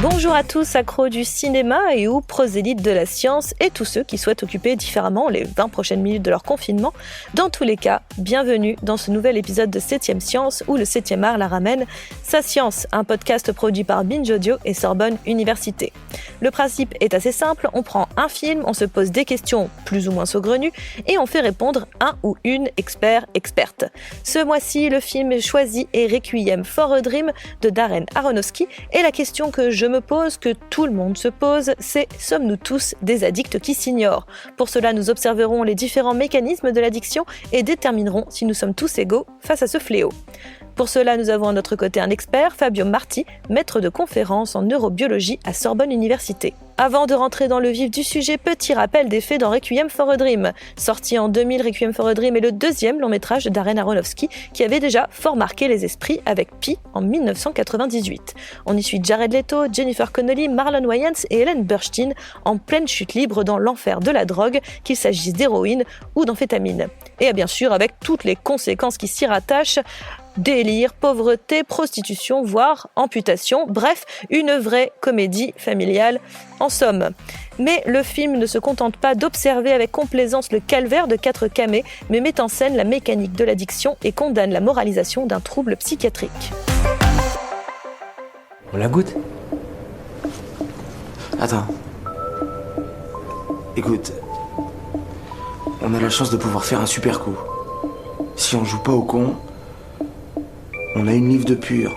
Bonjour à tous, accros du cinéma et ou prosélytes de la science et tous ceux qui souhaitent occuper différemment les 20 prochaines minutes de leur confinement. Dans tous les cas, bienvenue dans ce nouvel épisode de 7ème Science où le 7ème art la ramène. Sa Science, un podcast produit par Binge Audio et Sorbonne Université. Le principe est assez simple, on prend un film, on se pose des questions plus ou moins saugrenues et on fait répondre un ou une experte. Ce mois-ci, le film choisi est Requiem for a Dream de Darren Aronofsky et la question que je me pose, que tout le monde se pose, c'est: sommes-nous tous des addicts qui s'ignorent? Pour cela, nous observerons les différents mécanismes de l'addiction et déterminerons si nous sommes tous égaux face à ce fléau. Pour cela, nous avons à notre côté un expert, Fabio Marti, maître de conférence en neurobiologie à Sorbonne Université. Avant de rentrer dans le vif du sujet, petit rappel des faits dans Requiem for a Dream. Sorti en 2000, Requiem for a Dream est le deuxième long métrage de Darren Aronofsky qui avait déjà fort marqué les esprits avec Pi en 1998. On y suit Jared Leto, Jennifer Connelly, Marlon Wayans et Ellen Burstyn en pleine chute libre dans l'enfer de la drogue, qu'il s'agisse d'héroïne ou d'amphétamine. Et bien sûr avec toutes les conséquences qui s'y rattachent: délire, pauvreté, prostitution, voire amputation, bref, une vraie comédie familiale en somme. Mais le film ne se contente pas d'observer avec complaisance le calvaire de 4 camés, mais met en scène la mécanique de l'addiction et condamne la moralisation d'un trouble psychiatrique. On la goûte? Attends. Écoute, on a la chance de pouvoir faire un super coup. Si on joue pas au con, on a une livre de pur.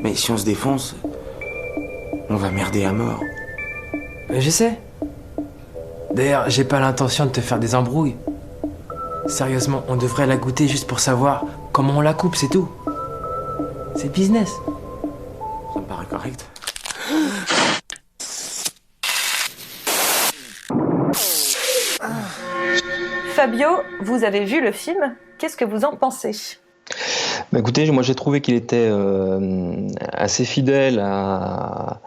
Mais si on se défonce, on va merder à mort. Mais je sais. D'ailleurs, j'ai pas l'intention de te faire des embrouilles. Sérieusement, on devrait la goûter juste pour savoir comment on la coupe, c'est tout. C'est business. Ça me paraît correct. Fabio, vous avez vu le film, qu'est-ce que vous en pensez ? Écoutez, moi j'ai trouvé qu'il était assez fidèle à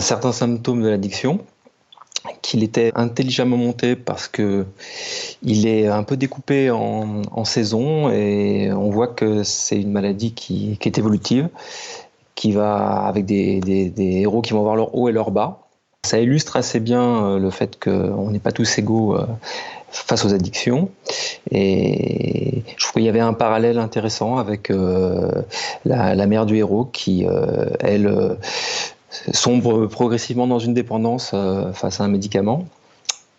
certains symptômes de l'addiction, qu'il était intelligemment monté parce que il est un peu découpé en saisons et on voit que c'est une maladie qui est évolutive, qui va avec des héros qui vont avoir leur haut et leur bas. Ça illustre assez bien le fait qu'on n'est pas tous égaux face aux addictions, et je trouve qu'il y avait un parallèle intéressant avec la mère du héros qui, elle, sombre progressivement dans une dépendance face à un médicament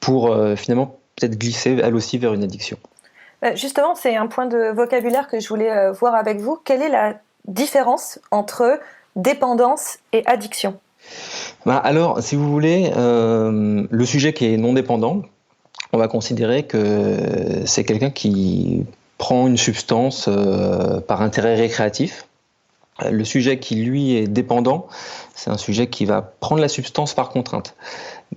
pour finalement peut-être glisser elle aussi vers une addiction. Justement, c'est un point de vocabulaire que je voulais voir avec vous. Quelle est la différence entre dépendance et addiction ? Alors, si vous voulez, le sujet qui est non dépendant, on va considérer que c'est quelqu'un qui prend une substance par intérêt récréatif. Le sujet qui, lui, est dépendant, c'est un sujet qui va prendre la substance par contrainte.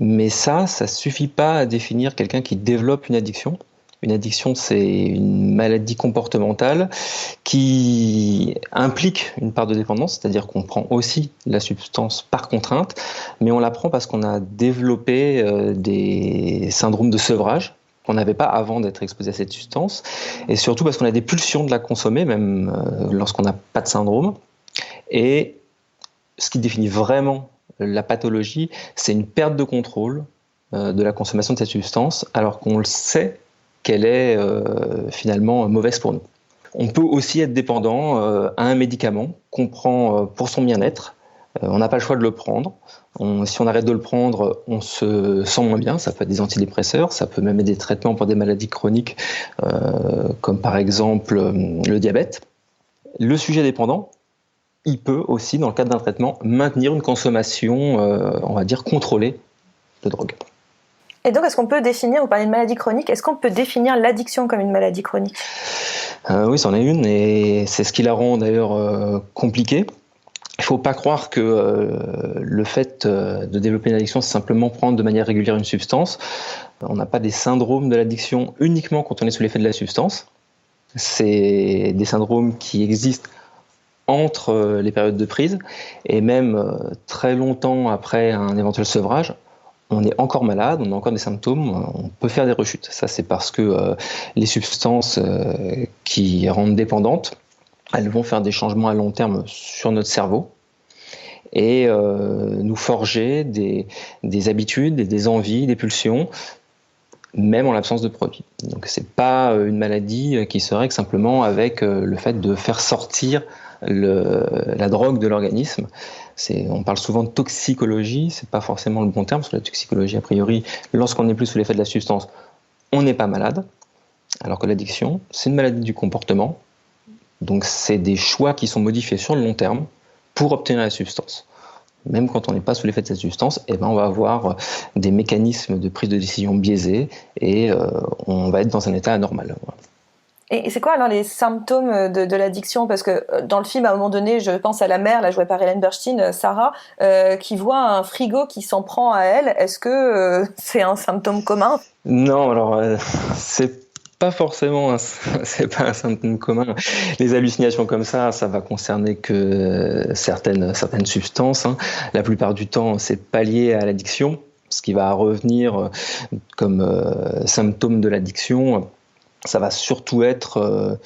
Mais ça suffit pas à définir quelqu'un qui développe une addiction. Une addiction, c'est une maladie comportementale qui implique une part de dépendance, c'est-à-dire qu'on prend aussi la substance par contrainte, mais on la prend parce qu'on a développé des syndromes de sevrage qu'on n'avait pas avant d'être exposé à cette substance, et surtout parce qu'on a des pulsions de la consommer, même lorsqu'on n'a pas de syndrome. Et ce qui définit vraiment la pathologie, c'est une perte de contrôle de la consommation de cette substance, alors qu'on le sait qu'elle est finalement mauvaise pour nous. On peut aussi être dépendant à un médicament qu'on prend pour son bien-être. On n'a pas le choix de le prendre. Si on arrête de le prendre, on se sent moins bien. Ça peut être des antidépresseurs, ça peut même être des traitements pour des maladies chroniques, comme par exemple le diabète. Le sujet dépendant, il peut aussi, dans le cadre d'un traitement, maintenir une consommation, on va dire, contrôlée de drogue. Et donc, est-ce qu'on peut définir, vous parlez de maladie chronique, est-ce qu'on peut définir l'addiction comme une maladie chronique ? Oui, c'en est une, et c'est ce qui la rend d'ailleurs compliquée. Il ne faut pas croire que le fait de développer une addiction, c'est simplement prendre de manière régulière une substance. On n'a pas des syndromes de l'addiction uniquement quand on est sous l'effet de la substance. C'est des syndromes qui existent entre les périodes de prise, et même très longtemps après un éventuel sevrage, on est encore malade, on a encore des symptômes, on peut faire des rechutes. Ça, c'est parce que les substances qui rendent dépendantes, elles vont faire des changements à long terme sur notre cerveau. et nous forger des habitudes, des envies, des pulsions, même en l'absence de produit. Donc c'est pas une maladie qui se règle simplement avec le fait de faire sortir la drogue de l'organisme. On parle souvent de toxicologie, c'est pas forcément le bon terme, parce que la toxicologie, a priori, lorsqu'on n'est plus sous l'effet de la substance, on n'est pas malade, alors que l'addiction, c'est une maladie du comportement, donc c'est des choix qui sont modifiés sur le long terme pour obtenir la substance. Même quand on n'est pas sous l'effet de cette substance, on va avoir des mécanismes de prise de décision biaisés et on va être dans un état anormal. Voilà. Et c'est quoi alors les symptômes de l'addiction? Parce que dans le film, à un moment donné, je pense à la mère, là jouée par Ellen Burstyn, Sarah, qui voit un frigo qui s'en prend à elle. Est-ce que c'est un symptôme commun? Non, alors c'est pas forcément, c'est pas un symptôme commun. Les hallucinations comme ça va concerner que certaines substances. Hein. La plupart du temps, c'est pas lié à l'addiction. Ce qui va revenir comme symptôme de l'addiction, ça va surtout être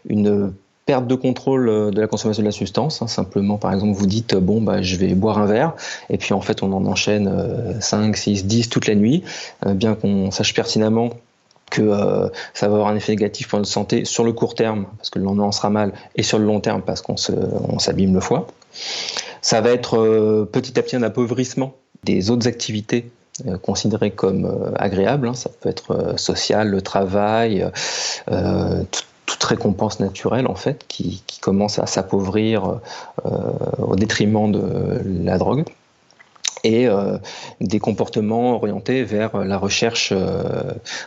une perte de contrôle de la consommation de la substance. Hein. Simplement, par exemple, vous dites je vais boire un verre, et puis en fait on en enchaîne 5, 6, 10 toute la nuit, bien qu'on sache pertinemment que ça va avoir un effet négatif pour notre santé sur le court terme, parce que le lendemain on sera mal, et sur le long terme, parce qu'on s'abîme le foie. Ça va être petit à petit un appauvrissement des autres activités considérées comme agréables. Hein. Ça peut être social, le travail, toute récompense naturelle en fait, qui commence à s'appauvrir au détriment de la drogue. Et des comportements orientés vers la recherche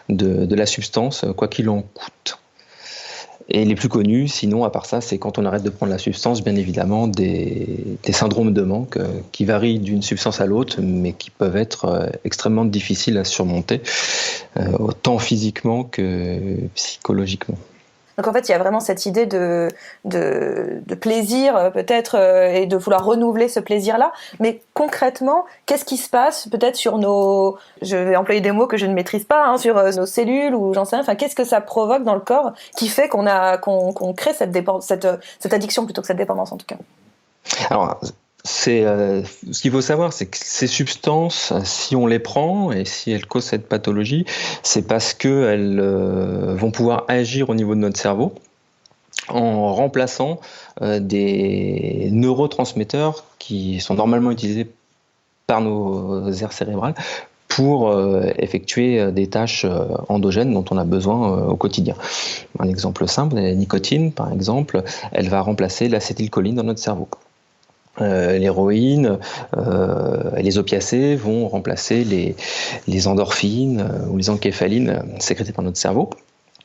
de la substance, quoi qu'il en coûte. Et les plus connus, sinon, à part ça, c'est quand on arrête de prendre la substance, bien évidemment, des syndromes de manque qui varient d'une substance à l'autre, mais qui peuvent être extrêmement difficiles à surmonter, autant physiquement que psychologiquement. Donc en fait, il y a vraiment cette idée de plaisir peut-être et de vouloir renouveler ce plaisir-là. Mais concrètement, qu'est-ce qui se passe peut-être sur je vais employer des mots que je ne maîtrise pas, hein, sur nos cellules ou j'en sais rien. Enfin, qu'est-ce que ça provoque dans le corps qui fait qu'on crée cette addiction plutôt que cette dépendance en tout cas? Alors, ce qu'il faut savoir, c'est que ces substances, si on les prend et si elles causent cette pathologie, c'est parce qu'elles vont pouvoir agir au niveau de notre cerveau en remplaçant des neurotransmetteurs qui sont normalement utilisés par nos aires cérébrales pour effectuer des tâches endogènes dont on a besoin au quotidien. Un exemple simple, la nicotine, par exemple, elle va remplacer l'acétylcholine dans notre cerveau. L'héroïne et les opiacés vont remplacer les endorphines ou les encéphalines sécrétées par notre cerveau.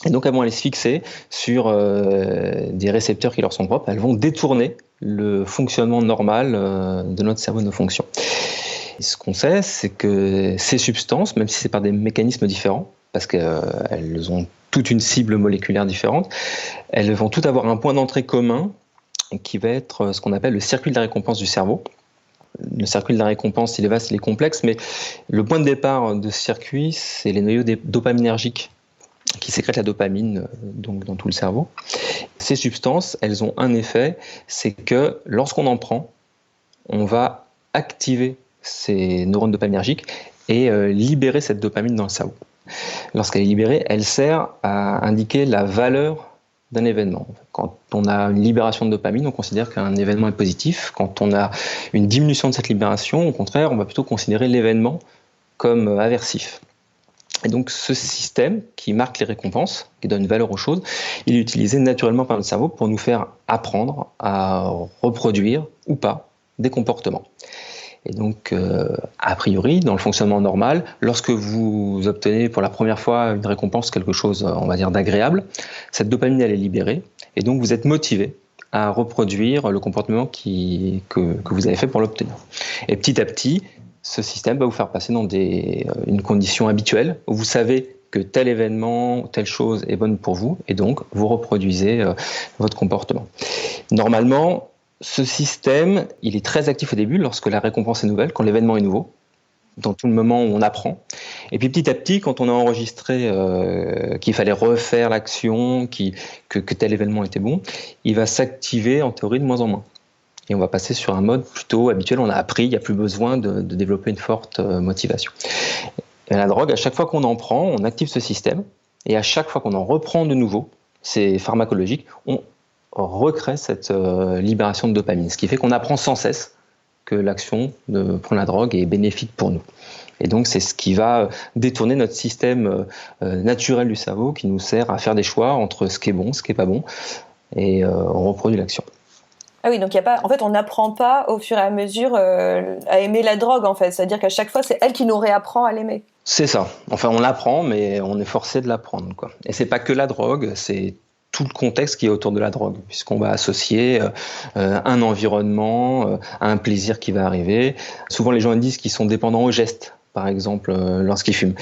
Et donc elles vont aller se fixer sur des récepteurs qui leur sont propres. Elles vont détourner le fonctionnement normal de notre cerveau, de nos fonctions. Et ce qu'on sait, c'est que ces substances, même si c'est par des mécanismes différents, parce qu'elles ont toute une cible moléculaire différente, elles vont toutes avoir un point d'entrée commun qui va être ce qu'on appelle le circuit de la récompense du cerveau. Le circuit de la récompense, il est vaste, il est complexe, mais le point de départ de ce circuit, c'est les noyaux dopaminergiques qui sécrètent la dopamine donc dans tout le cerveau. Ces substances, elles ont un effet, c'est que lorsqu'on en prend, on va activer ces neurones dopaminergiques et libérer cette dopamine dans le cerveau. Lorsqu'elle est libérée, elle sert à indiquer la valeur d'un événement. Quand on a une libération de dopamine, on considère qu'un événement est positif. Quand on a une diminution de cette libération, au contraire, on va plutôt considérer l'événement comme aversif. Et donc ce système qui marque les récompenses, qui donne valeur aux choses, il est utilisé naturellement par notre cerveau pour nous faire apprendre à reproduire ou pas des comportements. Et donc, a priori, dans le fonctionnement normal, lorsque vous obtenez pour la première fois une récompense, quelque chose, on va dire, d'agréable, cette dopamine, elle est libérée, et donc vous êtes motivé à reproduire le comportement que vous avez fait pour l'obtenir. Et petit à petit, ce système va vous faire passer dans une condition habituelle, où vous savez que tel événement, telle chose est bonne pour vous, et donc vous reproduisez votre comportement. Normalement, ce système, il est très actif au début lorsque la récompense est nouvelle, quand l'événement est nouveau, dans tout le moment où on apprend. Et puis petit à petit, quand on a enregistré qu'il fallait refaire l'action, que tel événement était bon, il va s'activer en théorie de moins en moins. et on va passer sur un mode plutôt habituel. On a appris, il n'y a plus besoin de développer une forte motivation. Et la drogue, à chaque fois qu'on en prend, on active ce système, et à chaque fois qu'on en reprend de nouveau, c'est pharmacologique, on recrée cette libération de dopamine, ce qui fait qu'on apprend sans cesse que l'action de prendre la drogue est bénéfique pour nous. Et donc c'est ce qui va détourner notre système naturel du cerveau qui nous sert à faire des choix entre ce qui est bon, ce qui est pas bon, et on reproduit l'action. Ah oui, donc y a pas, en fait, on n'apprend pas au fur et à mesure à aimer la drogue, en fait. C'est-à-dire qu'à chaque fois, c'est elle qui nous réapprend à l'aimer. C'est ça. Enfin, on l'apprend, mais on est forcé de l'apprendre, quoi. Et c'est pas que la drogue, c'est tout le contexte qui est autour de la drogue, puisqu'on va associer un environnement à un plaisir qui va arriver. Souvent, les gens disent qu'ils sont dépendants au geste, par exemple, lorsqu'ils fument.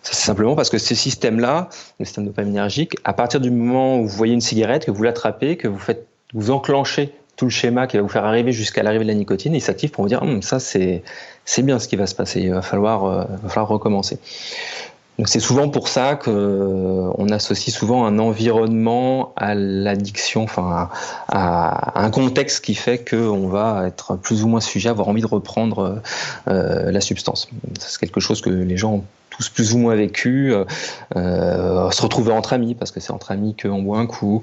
C'est simplement parce que ce système-là, le système dopaminergique, à partir du moment où vous voyez une cigarette, que vous l'attrapez, que vous enclenchez tout le schéma qui va vous faire arriver jusqu'à l'arrivée de la nicotine, il s'active pour vous dire ça c'est bien ce qui va se passer, il va falloir recommencer. Donc c'est souvent pour ça qu'on associe souvent un environnement à l'addiction, enfin à un contexte qui fait qu'on va être plus ou moins sujet à avoir envie de reprendre la substance. C'est quelque chose que les gens ont tous plus ou moins vécu, se retrouver entre amis, parce que c'est entre amis qu'on boit un coup,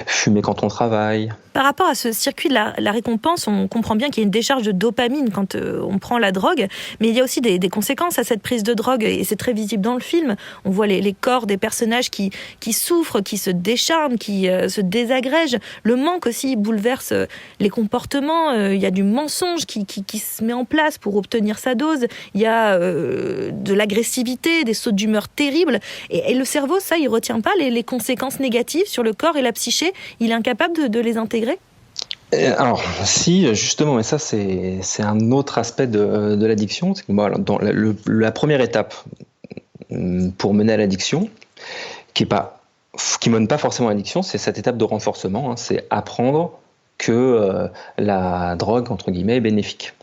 fumer quand on travaille. Par rapport à ce circuit de la récompense, on comprend bien qu'il y a une décharge de dopamine quand on prend la drogue, mais il y a aussi des conséquences à cette prise de drogue, et c'est très visible dans le film. On voit les corps des personnages qui souffrent, qui se décharnent, qui se désagrègent. Le manque aussi bouleverse les comportements. Il y a du mensonge qui se met en place pour obtenir sa dose. Il y a de l'agressivité, des sautes d'humeur terribles. Et le cerveau, ça, il retient pas les conséquences négatives sur le corps et la psyché. Il est incapable de les intégrer. Alors, si, justement, mais ça, c'est un autre aspect de l'addiction. C'est que, bon, dans la première étape pour mener à l'addiction, qui mène pas forcément à l'addiction, c'est cette étape de renforcement. C'est apprendre que la drogue, entre guillemets, est bénéfique.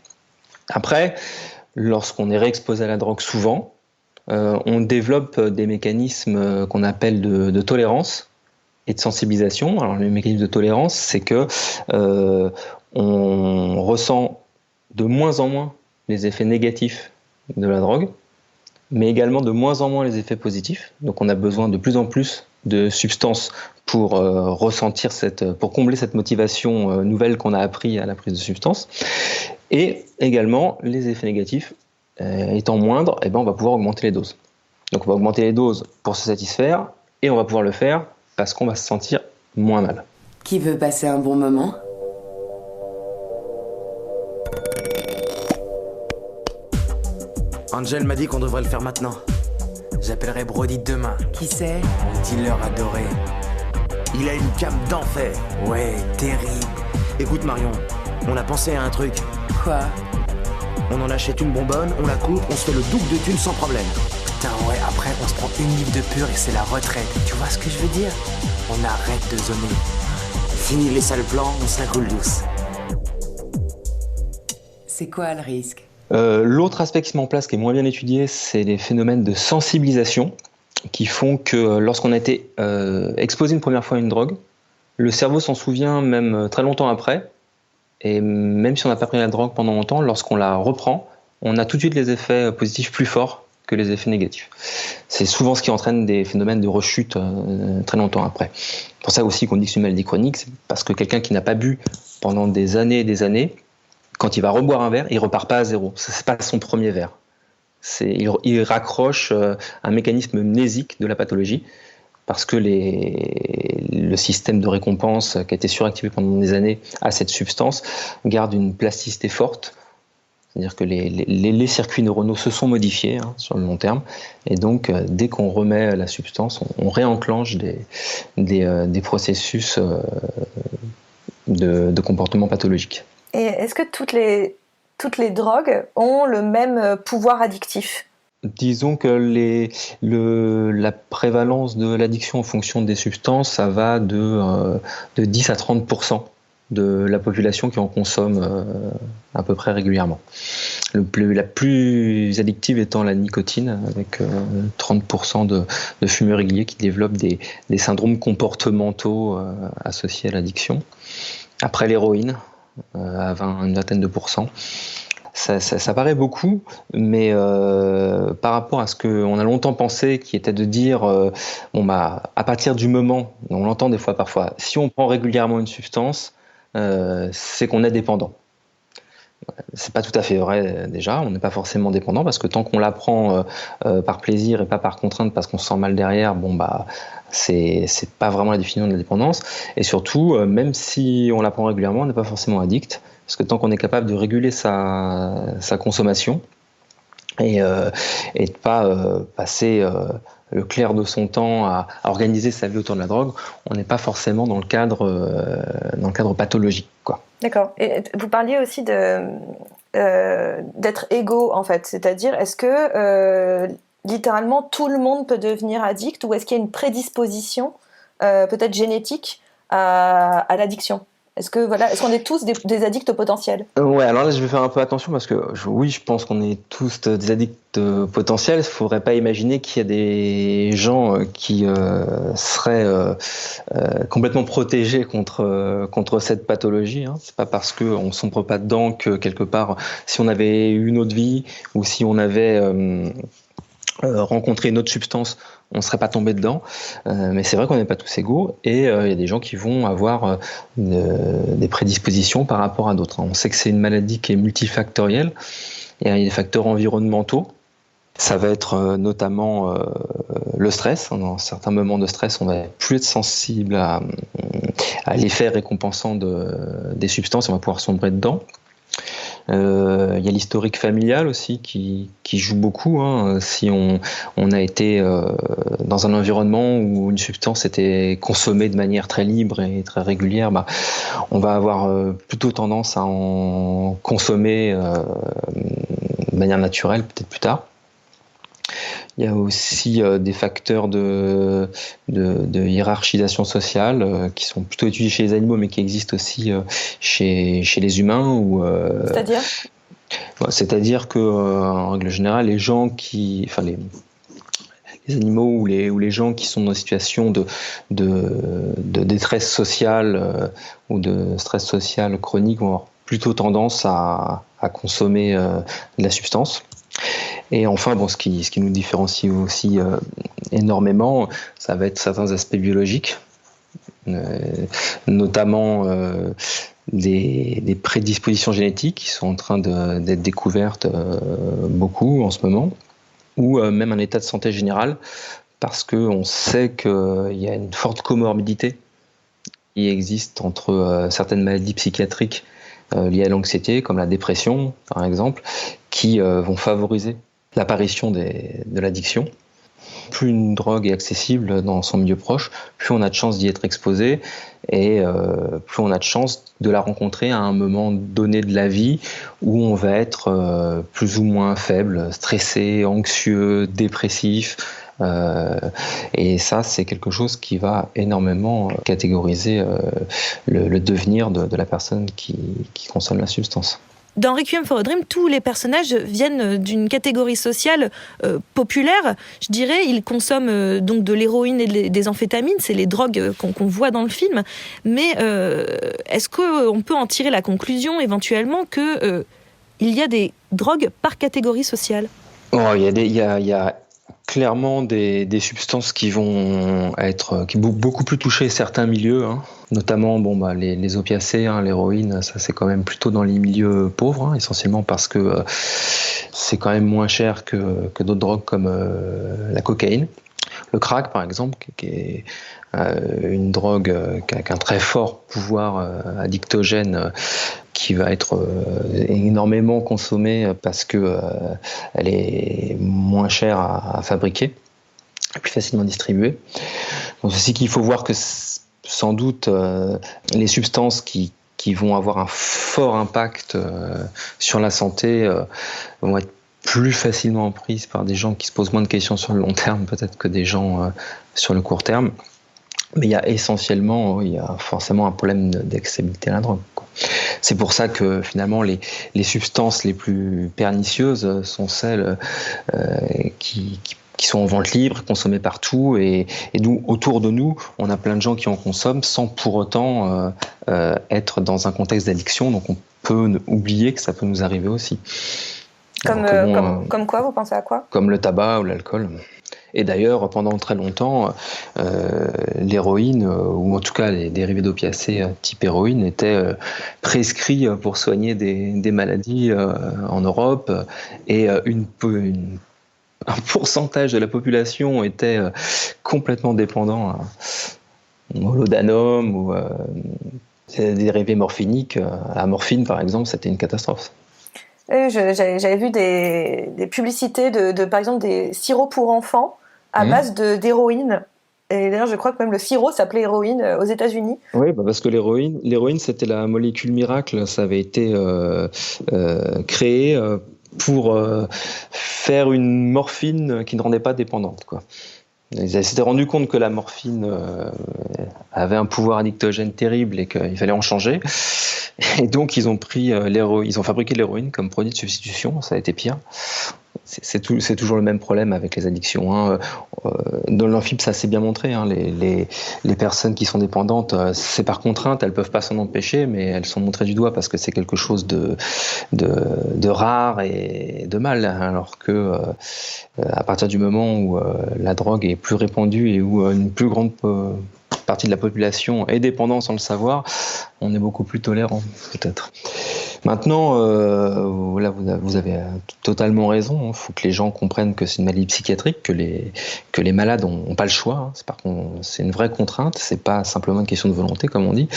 Après, lorsqu'on est réexposé à la drogue souvent, on développe des mécanismes qu'on appelle de tolérance et de sensibilisation. Alors le mécanisme de tolérance, c'est que on ressent de moins en moins les effets négatifs de la drogue, mais également de moins en moins les effets positifs. Donc on a besoin de plus en plus de substances pour pour combler cette motivation nouvelle qu'on a appris à la prise de substances. Et également les effets négatifs étant moindres, on va pouvoir augmenter les doses. Donc on va augmenter les doses pour se satisfaire, et on va pouvoir le faire parce qu'on va se sentir moins mal. Qui veut passer un bon moment ? Angel m'a dit qu'on devrait le faire maintenant. J'appellerai Brody demain. Qui c'est ? Le dealer adoré. Il a une cam d'enfer. Ouais, terrible. Écoute Marion, on a pensé à un truc. Quoi ? On en achète une bonbonne, on la coupe, on se fait le double de thunes sans problème. Putain, ouais, après on se prend une livre de pur et c'est la retraite. Tu vois ce que je veux dire ? On arrête de zoner. Fini les sales plans, on se la coule douce. C'est quoi le risque ? L'autre aspect qui se met en place, qui est moins bien étudié, c'est les phénomènes de sensibilisation qui font que lorsqu'on a été exposé une première fois à une drogue, le cerveau s'en souvient même très longtemps après, et même si on n'a pas pris la drogue pendant longtemps, lorsqu'on la reprend, on a tout de suite les effets positifs plus forts que les effets négatifs. C'est souvent ce qui entraîne des phénomènes de rechute très longtemps après. C'est pour ça aussi qu'on dit que c'est une maladie chronique, c'est parce que quelqu'un qui n'a pas bu pendant des années et des années, quand il va reboire un verre, il repart pas à zéro. C'est pas son premier verre. Il raccroche un mécanisme mnésique de la pathologie, parce que le système de récompense qui a été suractivé pendant des années à cette substance garde une plasticité forte. C'est-à-dire que les circuits neuronaux se sont modifiés sur le long terme, et donc dès qu'on remet la substance, on réenclenche des processus de comportement pathologique. Et est-ce que toutes les drogues ont le même pouvoir addictif ? Disons que la prévalence de l'addiction en fonction des substances, ça va de 10 à 30% de la population qui en consomme à peu près régulièrement. La plus addictive étant la nicotine, avec 30% de fumeurs réguliers qui développent des syndromes comportementaux associés à l'addiction. après l'héroïne, à une vingtaine de pourcents. Ça paraît beaucoup, mais par rapport à ce qu'on a longtemps pensé, qui était de dire, à partir du moment, on l'entend des fois parfois, si on prend régulièrement une substance, c'est qu'on est dépendant. C'est pas tout à fait vrai déjà, on n'est pas forcément dépendant parce que tant qu'on la prend par plaisir et pas par contrainte parce qu'on se sent mal derrière, c'est pas vraiment la définition de la dépendance. Et surtout, même si on la prend régulièrement, on n'est pas forcément addict parce que tant qu'on est capable de réguler sa consommation et de pas passer le clair de son temps à organiser sa vie autour de la drogue, on n'est pas forcément dans le cadre pathologique, quoi. D'accord. Et vous parliez aussi d'être égaux, en fait. C'est-à-dire, est-ce que littéralement tout le monde peut devenir addict ou est-ce qu'il y a une prédisposition, peut-être génétique, à l'addiction ? Est-ce qu'on est tous des addicts potentiels ? Ouais, alors là, je vais faire un peu attention parce que oui, je pense qu'on est tous des addicts potentiels. Il ne faudrait pas imaginer qu'il y a des gens qui seraient complètement protégés contre cette pathologie. Hein. C'est pas parce qu'on ne sombre pas dedans que quelque part, si on avait eu une autre vie ou si on avait rencontré une autre substance, on ne serait pas tombé dedans, mais c'est vrai qu'on n'est pas tous égaux et il y a des gens qui vont avoir des prédispositions par rapport à d'autres. On sait que c'est une maladie qui est multifactorielle, il y a des facteurs environnementaux, ça va être notamment le stress. Dans certains moments de stress, on va plus être sensible à l'effet récompensant des substances, on va pouvoir sombrer dedans. Il y a l'historique familial aussi qui joue beaucoup. Hein. Si on a été dans un environnement où une substance était consommée de manière très libre et très régulière, on va avoir plutôt tendance à en consommer de manière naturelle peut-être plus tard. Il y a aussi des facteurs de hiérarchisation sociale qui sont plutôt étudiés chez les animaux, mais qui existent aussi chez les humains. C'est-à-dire ? C'est-à-dire que, en règle générale, les animaux ou les gens qui sont dans une situation de détresse sociale ou de stress social chronique vont avoir plutôt tendance à consommer de la substance. Et enfin, ce qui nous différencie aussi énormément, ça va être certains aspects biologiques, notamment des prédispositions génétiques qui sont en train d'être découvertes beaucoup en ce moment, ou même un état de santé général, parce qu'on sait qu'il y a une forte comorbidité qui existe entre certaines maladies psychiatriques liées à l'anxiété, comme la dépression par exemple, qui vont favoriser l'apparition de l'addiction. Plus une drogue est accessible dans son milieu proche, plus on a de chances d'y être exposé et plus on a de chances de la rencontrer à un moment donné de la vie où on va être plus ou moins faible, stressé, anxieux, dépressif. Et ça, c'est quelque chose qui va énormément catégoriser le devenir de la personne qui consomme la substance. Dans Requiem for a Dream, tous les personnages viennent d'une catégorie sociale populaire. Je dirais, ils consomment donc de l'héroïne et des amphétamines, c'est les drogues qu'on voit dans le film. Mais est-ce qu'on peut en tirer la conclusion éventuellement qu'il y a des drogues par catégorie sociale ? Il y a clairement des substances qui vont être beaucoup plus toucher certains milieux, hein. Notamment les opiacés, hein, l'héroïne, ça c'est quand même plutôt dans les milieux pauvres, hein, essentiellement parce que c'est quand même moins cher que d'autres drogues comme la cocaïne. Le crack par exemple, qui est une drogue qui a un très fort pouvoir addictogène, qui va être énormément consommée parce que elle est moins chère à fabriquer, plus facilement distribuée. Donc c'est qu'il faut voir que sans doute les substances qui vont avoir un fort impact sur la santé vont être plus facilement prises par des gens qui se posent moins de questions sur le long terme peut-être que des gens sur le court terme. Mais il y a forcément un problème d'accessibilité à la drogue, quoi. C'est pour ça que finalement les substances les plus pernicieuses sont celles qui qui sont en vente libre, consommées partout, et nous, autour de nous, on a plein de gens qui en consomment sans pour autant être dans un contexte d'addiction, donc on peut oublier que ça peut nous arriver aussi. Comme quoi, vous pensez à quoi ? Comme le tabac ou l'alcool. Et d'ailleurs, pendant très longtemps, l'héroïne, ou en tout cas les dérivés d'opiacés type héroïne, étaient prescrits pour soigner des maladies en Europe, et un pourcentage de la population était complètement dépendant au laudanum ou des dérivés morphiniques. La morphine, par exemple, c'était une catastrophe. J'avais vu des publicités de, par exemple, des sirops pour enfants à base d'héroïne. Et d'ailleurs, je crois que même le sirop s'appelait héroïne aux États-Unis. Oui, parce que l'héroïne, c'était la molécule miracle. Ça avait été créé pour faire une morphine qui ne rendait pas dépendante, quoi. Ils s'étaient rendu compte que la morphine avait un pouvoir addictogène terrible et qu'il fallait en changer. Et donc, ils ont fabriqué de l'héroïne comme produit de substitution. Ça a été pire. C'est toujours le même problème avec les addictions, hein. Dans l'amphib, ça s'est bien montré, hein. Les personnes qui sont dépendantes, c'est par contrainte, elles peuvent pas s'en empêcher, mais elles sont montrées du doigt parce que c'est quelque chose de rare et de mal, alors que à partir du moment où la drogue est plus répandue et où une plus grande partie de la population est dépendante sans le savoir, on est beaucoup plus tolérant, peut-être. Maintenant, là, vous avez totalement raison. Il faut que les gens comprennent que c'est une maladie psychiatrique, que les malades n'ont pas le choix. C'est une vraie contrainte. C'est pas simplement une question de volonté, comme on dit.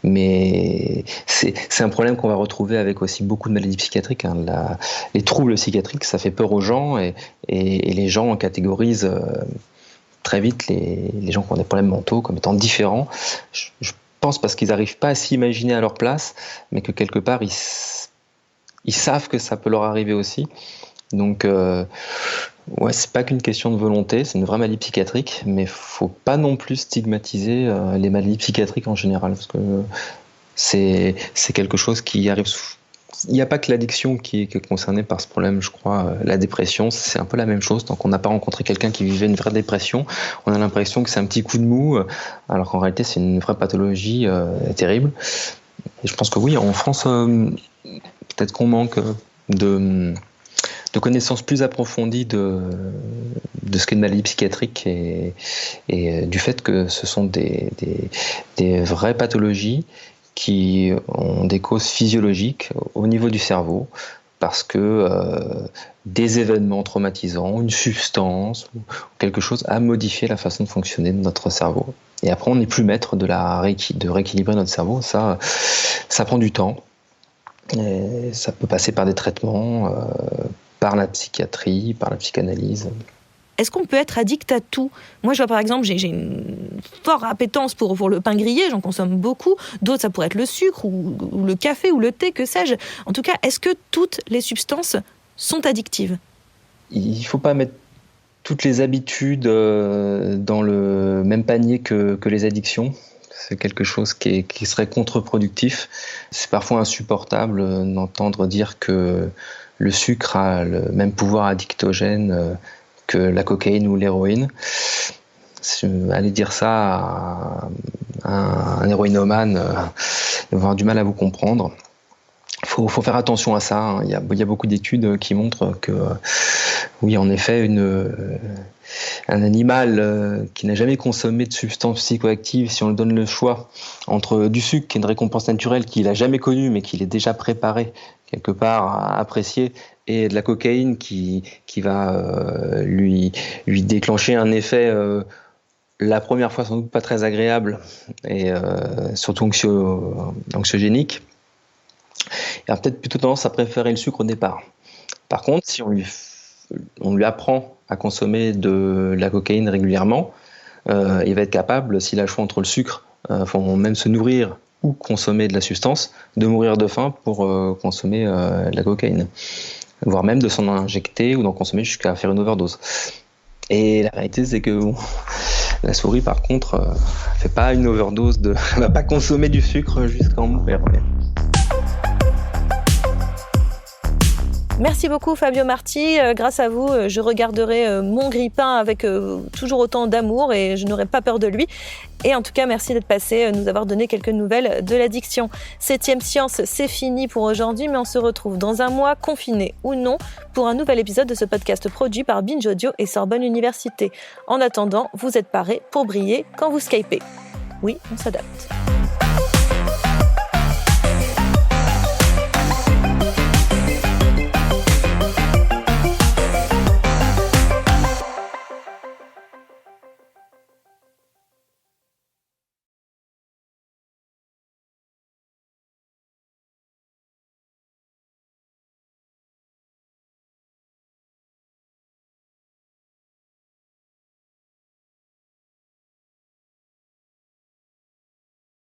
Mais c'est un problème qu'on va retrouver avec aussi beaucoup de maladies psychiatriques, hein. Les troubles psychiatriques, ça fait peur aux gens et les gens catégorisent très vite les gens qui ont des problèmes mentaux comme étant différents. Je pense parce qu'ils n'arrivent pas à s'imaginer à leur place, mais que quelque part ils savent que ça peut leur arriver aussi. Donc c'est pas qu'une question de volonté, c'est une vraie maladie psychiatrique, mais faut pas non plus stigmatiser les maladies psychiatriques en général, parce que c'est quelque chose qui arrive. Il n'y a pas que l'addiction qui est concernée par ce problème, je crois. La dépression, c'est un peu la même chose. Tant qu'on n'a pas rencontré quelqu'un qui vivait une vraie dépression, on a l'impression que c'est un petit coup de mou, alors qu'en réalité, c'est une vraie pathologie terrible. Et je pense que oui, en France, peut-être qu'on manque de connaissances plus approfondies de ce qu'est une maladie psychiatrique et du fait que ce sont des vraies pathologies qui ont des causes physiologiques au niveau du cerveau, parce que des événements traumatisants, une substance ou quelque chose a modifié la façon de fonctionner de notre cerveau. Et après, on n'est plus maître de rééquilibrer notre cerveau. Ça prend du temps. Et ça peut passer par des traitements, par la psychiatrie, par la psychanalyse. Est-ce qu'on peut être addict à tout ? Moi, je vois par exemple, j'ai une forte appétence pour le pain grillé, j'en consomme beaucoup. D'autres, ça pourrait être le sucre ou le café ou le thé, que sais-je. En tout cas, est-ce que toutes les substances sont addictives ? Il ne faut pas mettre toutes les habitudes dans le même panier que les addictions. C'est quelque chose qui serait contre-productif. C'est parfois insupportable d'entendre dire que le sucre a le même pouvoir addictogène que la cocaïne ou l'héroïne. Aller dire ça à un héroïnomane, il va avoir du mal à vous comprendre. Il faut faire attention à ça, hein. Il y a beaucoup d'études qui montrent que, oui, en effet, un animal qui n'a jamais consommé de substances psychoactives, si on lui donne le choix entre du sucre, qui est une récompense naturelle qu'il n'a jamais connue, mais qu'il est déjà préparé quelque part à apprécier, et de la cocaïne qui va lui déclencher un effet la première fois sans doute pas très agréable et surtout anxiogénique, il a peut-être plutôt tendance à préférer le sucre au départ. Par contre, si on lui apprend à consommer de la cocaïne régulièrement, il va être capable, s'il a le choix entre le sucre, même se nourrir ou consommer de la substance, de mourir de faim pour consommer de la cocaïne, voire même de s'en injecter ou d'en consommer jusqu'à faire une overdose. Et la réalité, c'est que la souris, par contre, fait pas une overdose, elle va pas consommer du sucre jusqu'à en mourir. Ouais. Merci beaucoup Fabio Marti. Grâce à vous, je regarderai mon grille-pain avec toujours autant d'amour et je n'aurai pas peur de lui. Et en tout cas, merci d'être passé, nous avoir donné quelques nouvelles de l'addiction. 7e Science, c'est fini pour aujourd'hui, mais on se retrouve dans un mois, confiné ou non, pour un nouvel épisode de ce podcast produit par Binge Audio et Sorbonne Université. En attendant, vous êtes parés pour briller quand vous skypez. Oui, on s'adapte.